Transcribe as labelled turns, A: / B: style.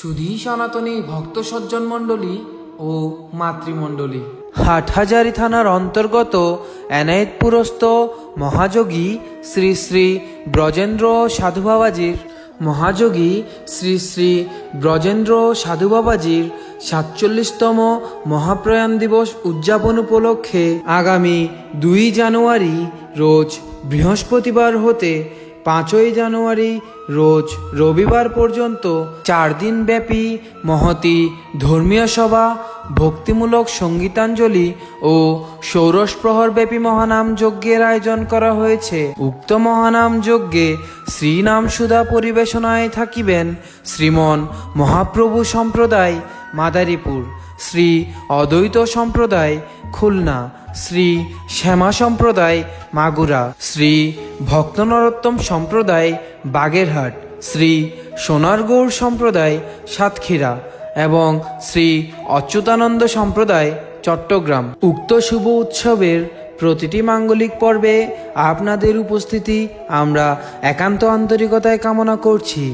A: সুধী সনাতনী ভক্ত সজ্জন মণ্ডলী ও মাতৃমণ্ডলী, হাটহাজারী থানার অন্তর্গত এনায়েতপুরস্থ মহাযোগী শ্রী শ্রী ব্রজেন্দ্র সাধু বাবাজির মহাযোগী শ্রী শ্রী ব্রজেন্দ্র সাধু বাবাজির ৪৭তম মহাপ্রয়াণ দিবস উদযাপন উপলক্ষে আগামী ২ জানুয়ারি রোজ বৃহস্পতিবার হতে ৫ই জানুয়ারি রোজ রবিবার পর্যন্ত ৪ দিন ব্যাপী মহতী ধর্মীয় সভা, ভক্তিমূলক সঙ্গীতাঞ্জলি ও ষোড়শ প্রহর ব্যাপী মহানাম যজ্ঞের আয়োজন করা হয়েছে। উক্ত মহানাম যজ্ঞে শ্রীনাম সুধা পরিবেশনায় থাকিবেন শ্রীমন মহাপ্রভু সম্প্রদায় মাদারীপুর, শ্রী অদ্বৈত সম্প্রদায় খুলনা, শ্রী শ্যামা সম্প্রদায় মাগুরা, শ্রী ভক্তনরোত্তম সম্প্রদায় বাগেরহাট, শ্রী সোনারগৌর সম্প্রদায় সাতক্ষীরা এবং শ্রী অচ্যুতানন্দ সম্প্রদায় চট্টগ্রাম। উক্ত শুভ উৎসবের প্রতিটি মাঙ্গলিক পর্বে আপনাদের উপস্থিতি আমরা একান্ত আন্তরিকতায় কামনা করছি।